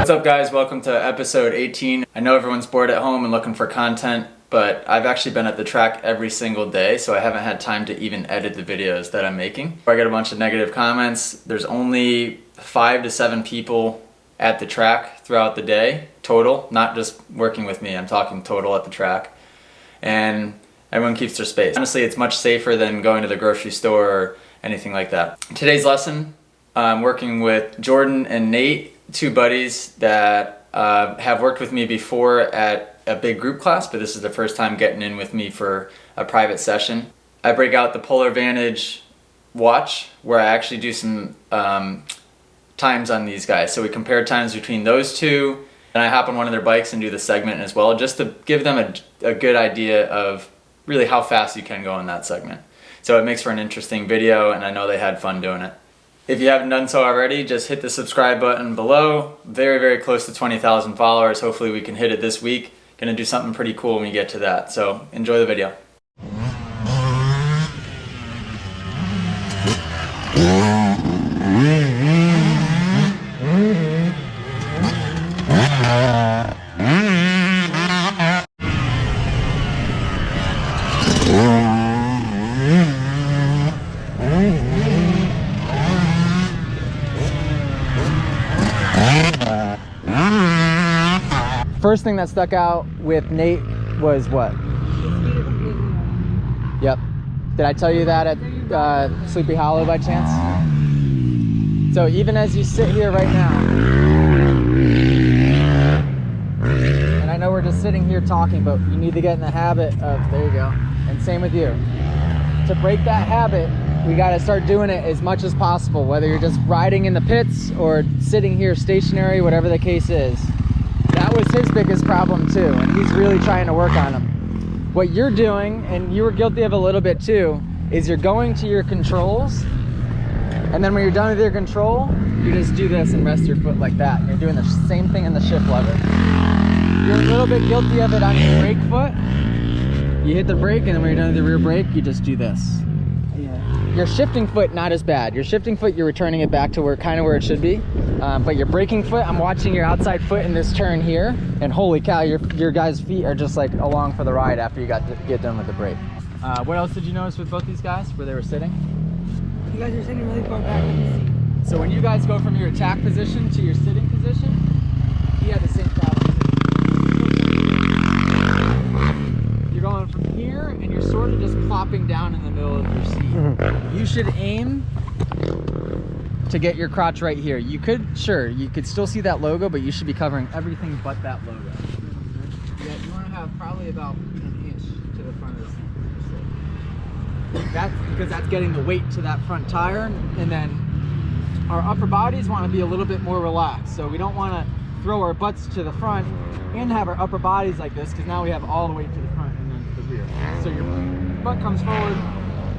What's up guys, welcome to episode 18. I know everyone's bored at home and looking for content, but I've actually been at the track every single day, so I haven't had time to even edit the videos that I'm making. I get a bunch of negative comments. There's only 5 to 7 people at the track throughout the day, total, not just working with me, I'm talking total at the track. And everyone keeps their space. Honestly, it's much safer than going to the grocery store or anything like that. Today's lesson, I'm working with Jordan and Nate, 2 buddies that have worked with me before at a big group class, but this is the first time getting in with me for a private session. I break out the Polar Vantage watch where I actually do some times on these guys. So we compare times between those two, and I hop on one of their bikes and do the segment as well, just to give them a good idea of really how fast you can go in that segment. So it makes for an interesting video, and I know they had fun doing it. If you haven't done so already, just hit the subscribe button below. Very, very close to 20,000 followers. Hopefully we can hit it this week. Gonna do something pretty cool when we get to that. So enjoy the video. First thing that stuck out with Nate was what? Yep. Did I tell you that at Sleepy Hollow by chance? So even as you sit here right now, and I know we're just sitting here talking, but you need to get in the habit of, there you go, and same with you. To break that habit, we got to start doing it as much as possible, whether you're just riding in the pits or sitting here stationary, whatever the case is. That was his biggest problem too, and he's really trying to work on them. What you're doing, and you were guilty of a little bit too, is you're going to your controls, and then when you're done with your control, you just do this and rest your foot like that. And you're doing the same thing in the shift lever. You're a little bit guilty of it on your brake foot. You hit the brake, and then when you're done with the rear brake, you just do this. Your shifting foot, not as bad. Your shifting foot, you're returning it back to where it should be. But your braking foot, I'm watching your outside foot in this turn here, and holy cow, your guys' feet are just like along for the ride after you get done with the brake. What else did you notice with both these guys, where they were sitting? You guys are sitting really far back in the seat. So when you guys go from your attack position to your sitting position, he had the same problem. You're going from here, and you're sort of just plopping down in the middle of your seat. You should aim to get your crotch right here. You could still see that logo, but you should be covering everything but that logo. Yeah, you want to have probably about an inch to the front of the seat. That's because that's getting the weight to that front tire, and then our upper bodies want to be a little bit more relaxed. So we don't want to throw our butts to the front and have our upper bodies like this, because now we have all the weight to the front and then to the rear. So your butt comes forward.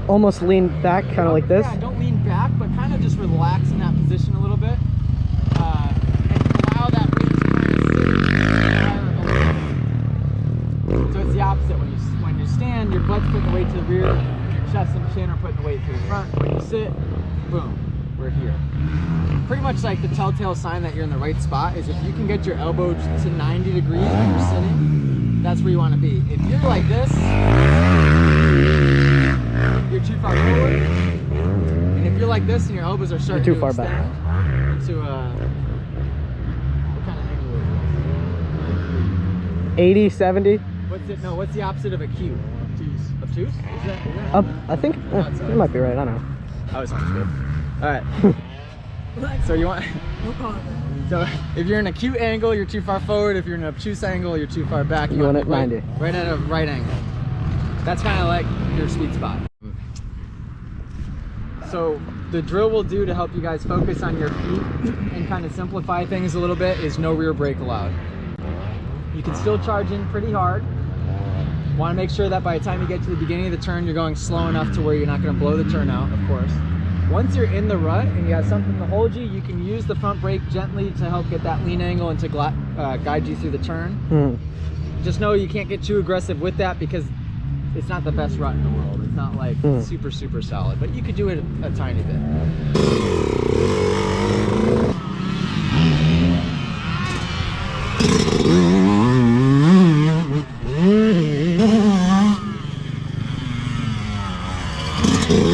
Almost lean back, kind of like this? Yeah, don't lean back, but kind of just relax in that position a little bit. And allow that weight to kind of sit in the tire a little bit. So it's the opposite. When you stand, your butt's putting the weight to the rear, your chest and chin are putting the weight to the front. When you sit, boom, we're here. Pretty much like the telltale sign that you're in the right spot is if you can get your elbow to 90 degrees when you're sitting, that's where you want to be. If you're like this, you're too far forward, and if you're like this and your elbows are starting too far back to what kind of angle is it? 80, 70. What's the opposite of acute? Obtuse? Is that I think you might be right. I don't know. Oh, this one's good. All right. So you want? So if you're in an acute angle, you're too far forward. If you're in an obtuse angle, you're too far back. You want it 90. Right at a right angle. That's kind of like your sweet spot. So the drill we'll do to help you guys focus on your feet and kind of simplify things a little bit is no rear brake allowed. You can still charge in pretty hard. Want to make sure that by the time you get to the beginning of the turn, you're going slow enough to where you're not going to blow the turn out, of course. Once you're in the rut and you have something to hold you, you can use the front brake gently to help get that lean angle and to guide you through the turn. Just know you can't get too aggressive with that because it's not the best rut in the world. It's not like super solid, but you could do it a tiny bit. You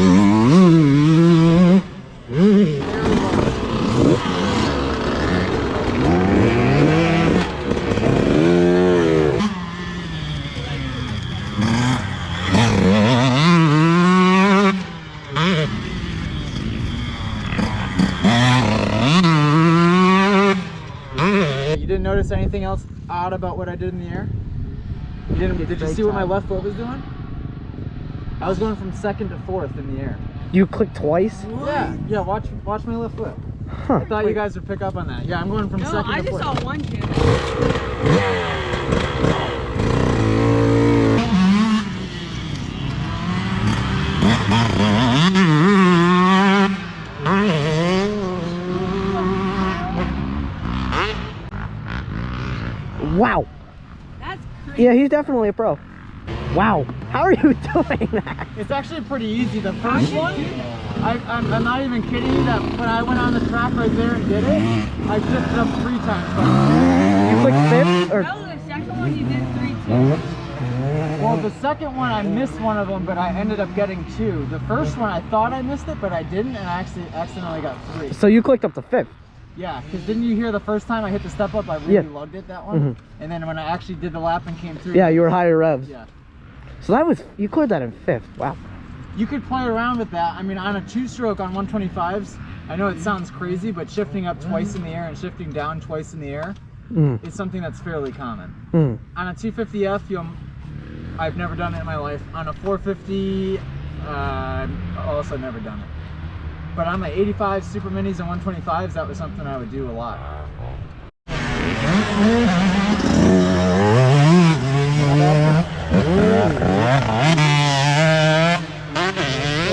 didn't notice anything else odd about what I did in the air? Did you see what my left foot was doing? I was going from second to fourth in the air. You clicked twice? Yeah, watch my left foot. I thought you guys would pick up on that. Yeah, I'm going from second to fourth. I just saw one kid. Wow. That's crazy. Yeah, he's definitely a pro. Wow. How are you doing that? It's actually pretty easy. The first one, I'm not even kidding you, that when I went on the track right there and did it, I shifted up 3 times. You clicked fifth? Or? No, the second one you did 3 too. Well, the second one I missed one of them, but I ended up getting 2. The first one I thought I missed it, but I didn't, and I actually accidentally got 3. So you clicked up to fifth? Yeah, because didn't you hear the first time I hit the step up, I really lugged it, that one? And then when I actually did the lap and came through. Yeah, you were higher revs. Yeah. So that was, you cleared that in fifth. Wow. You could play around with that. I mean, on a 2-stroke on 125s, I know it sounds crazy, but shifting up twice in the air and shifting down twice in the air is something that's fairly common. On a 250F, I've never done it in my life. On a 450, also never done it. But on my 85 Super Minis and 125s, that was something I would do a lot.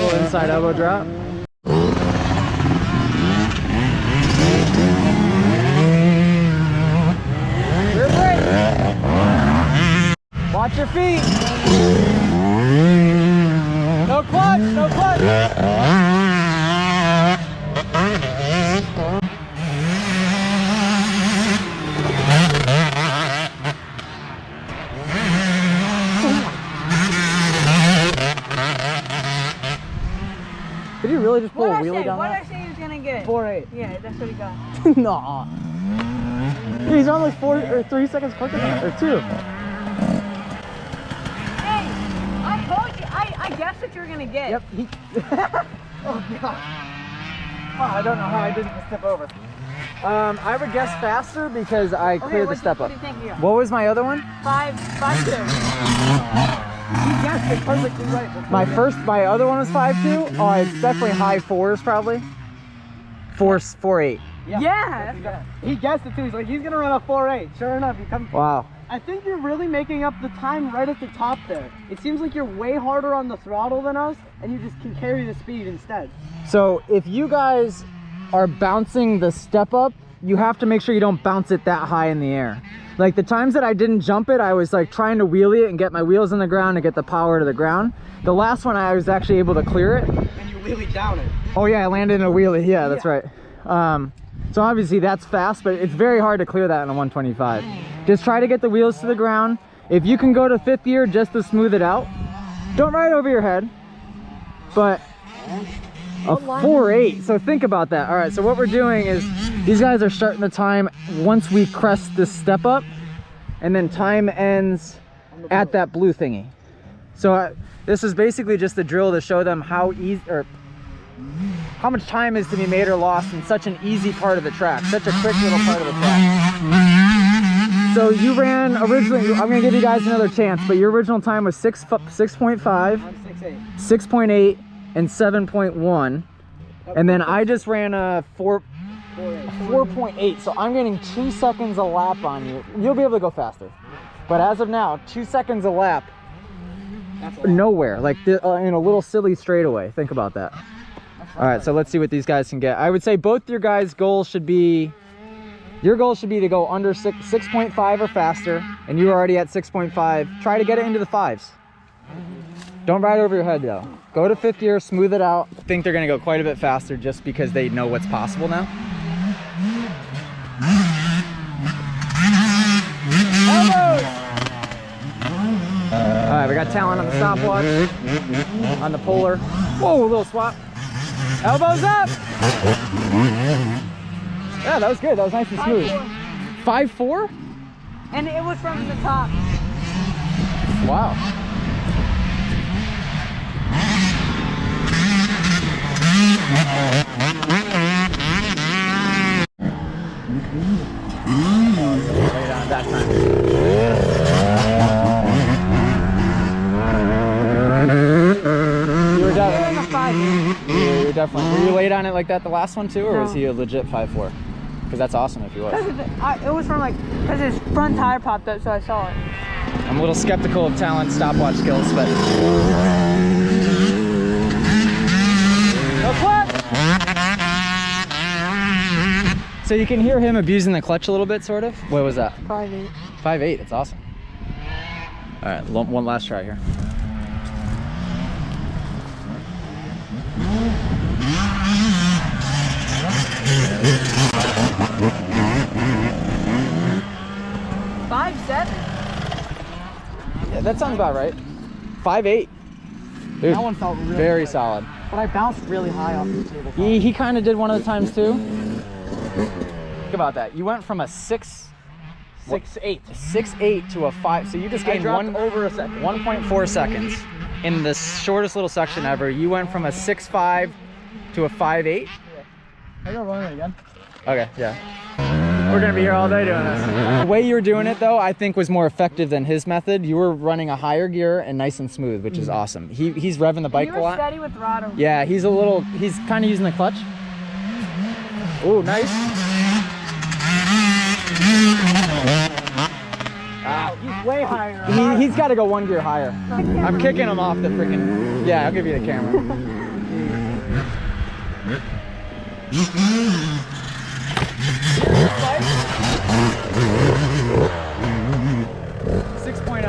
Little inside elbow drop. Rear brake. Watch your feet. No clutch, no clutch. Did he really just pull a wheelie down What that? did I say he was gonna get? 4.8. Yeah, that's what he got. No. Dude, he's only 4 or 3 seconds quicker than or 2. Hey, I told you. I guessed what you were gonna get. Yep. Oh god. Oh, I don't know how I didn't step over. I would guess faster because I cleared the step up. What do you think you got? What was my other one? 5.2. You guessed it perfectly right. My other one was 5.2. Oh, it's definitely high 4s probably. 4.8. Yeah. He guessed it too. He's like, he's gonna run a 4.8. Sure enough, he comes. Wow. I think you're really making up the time right at the top there. It seems like you're way harder on the throttle than us, and you just can carry the speed instead. So if you guys are bouncing the step up, you have to make sure you don't bounce it that high in the air. Like the times that I didn't jump it, I was like trying to wheelie it and get my wheels in the ground and get the power to the ground. The last one I was actually able to clear it. And you wheelie down it. Oh yeah, I landed in a wheelie. Yeah, that's right. So obviously that's fast, but it's very hard to clear that in a 125. Just try to get the wheels to the ground. If you can go to 5th gear just to smooth it out, don't ride over your head. But a 4.8, so think about that. All right, so what we're doing is these guys are starting the time once we crest this step up, and then time ends at that blue thingy. So this is basically just a drill to show them how easy, or how much time is to be made or lost in such an easy part of the track, such a quick little part of the track. So you ran originally, I'm gonna give you guys another chance, but your original time was 6.5, 6.8, and 7.1. And then I just ran a 4.8, so I'm getting 2 seconds a lap on you. You'll be able to go faster. But as of now, 2 seconds a lap, nowhere, like in a little silly straightaway. Think about that. All right, so let's see what these guys can get. I would say both your guys' goals should be, your goal should be to go under 6.5 or faster, and you're already at 6.5. Try to get it into the 5s. Don't ride over your head though. Go to 5th gear, smooth it out. I think they're gonna go quite a bit faster just because they know what's possible now. Elbows! All right, we got talent on the stopwatch, on the puller. Whoa, a little swap. Elbows up. Yeah, that was good. That was nice and smooth. 5.4? And it was from the top. Wow. Lay down that time. You were definitely. Were you late on it like that the last one too, or was he a legit 5.4? Because that's awesome if he was. It was from like, because his front tire popped up, so I saw it. I'm a little skeptical of talent stopwatch skills, but. No clutch! So you can hear him abusing the clutch a little bit, sort of? What was that? 5.8. 5.8, it's awesome. All right, one last try here. Yeah, that sounds about right. 5.8. Dude, That one felt really very good. solid. But I bounced really high off the table. He kind of did one of the times too. Think about that. You went from a 6.8 to a 5. So you just gained over a second. 1.4 seconds in the shortest little section ever. You went from a 6.5 to a 5.8. I gotta run it again. Okay, yeah. We're gonna be here all day doing this. The way you were doing it though, I think was more effective than his method. You were running a higher gear and nice and smooth, which is awesome. He's revving the bike You a were lot. steady with throttle. Yeah, he's kind of using the clutch. Ooh, nice. Wow, he's way higher. He's got to go one gear higher. I'm kicking him off the freaking. Yeah, I'll give you the camera. 6.0.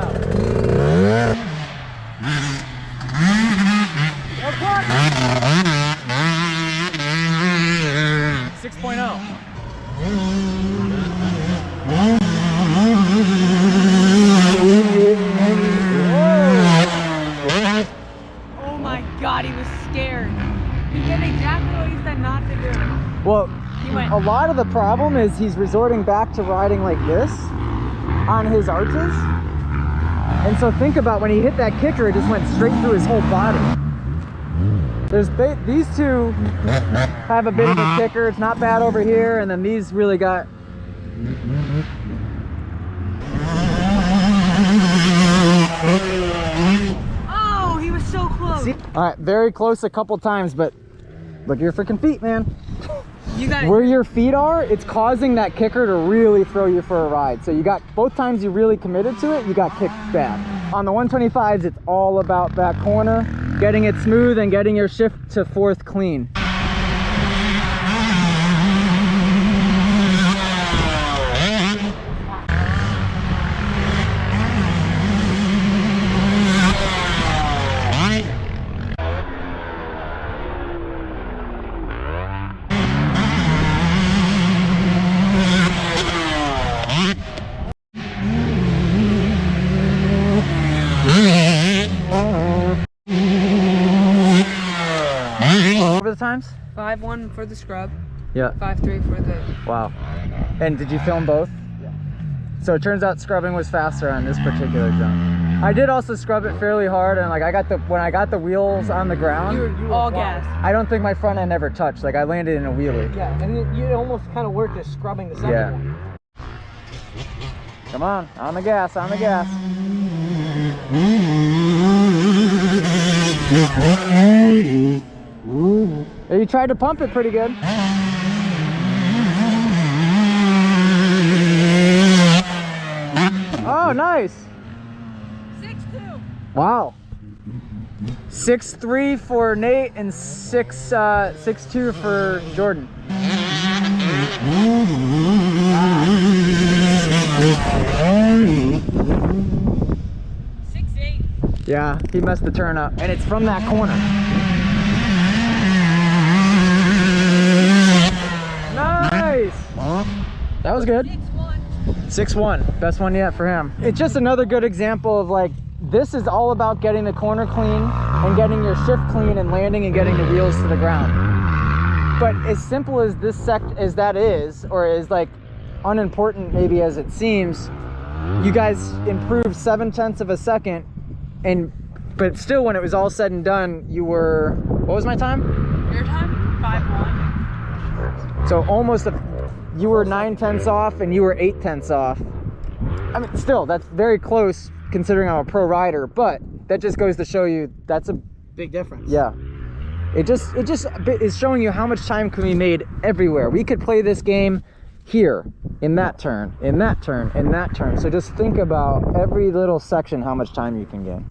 No clutch. 6.0. Oh my god, he was scared. He did exactly what he said not to do. Well, He went. a lot of the problem is he's resorting back to riding like this on his arches. And so think about when he hit that kicker, it just went straight through his whole body. These two have a bit of a kicker. It's not bad over here. And then these really got... Oh, he was so close. See? All right, very close a couple times, but look at your freaking feet, man. You got Where your feet are, it's causing that kicker to really throw you for a ride. So you got, both times you really committed to it, you got kicked back. On the 125s, it's all about that corner, getting it smooth and getting your shift to fourth clean. Over the times? 5.1 for the scrub, Yeah. 5.3 for the. Wow. And did you film both? Yeah. So it turns out scrubbing was faster on this particular jump. I did also scrub it fairly hard, and like when I got the wheels on the ground, You were all gas. I don't think my front end ever touched. Like I landed in a wheelie. Yeah, and you almost kind of worked as scrubbing the second Yeah. one. Come on the gas, on the gas. You tried to pump it pretty good. Oh, nice. 6.2. Wow. 6'3" for Nate and 6'2" for Jordan. 6.8. Yeah, he messed the turn up. And it's from that corner. Nice! That was good. 6.1. 6'1", best one yet for him. It's just another good example of like this is all about getting the corner clean and getting your shift clean and landing and getting the wheels to the ground. But as simple as as that is, or as like unimportant maybe as it seems, you guys improved 0.7 of a second, but still when it was all said and done, you were, what was my time? Your time? 5-1. So almost you were 0.9 off and you were 0.8 off. I mean, still, that's very close considering I'm a pro rider, but that just goes to show you that's a Big difference. yeah. It just is showing you how much time can be made everywhere. We could play this game here, in that turn, in that turn, in that turn. So just think about every little section, how much time you can gain.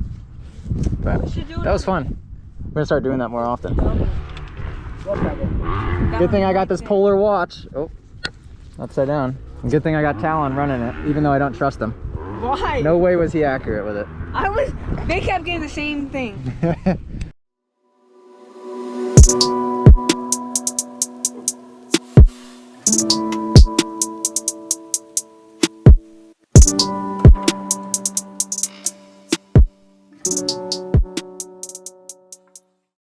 But that was fun. We're gonna start doing that more often. Good thing I got this Polar watch. Oh, upside down. Good thing I got Talon running it, even though I don't trust him. Why? No way was he accurate with it. They kept getting the same thing.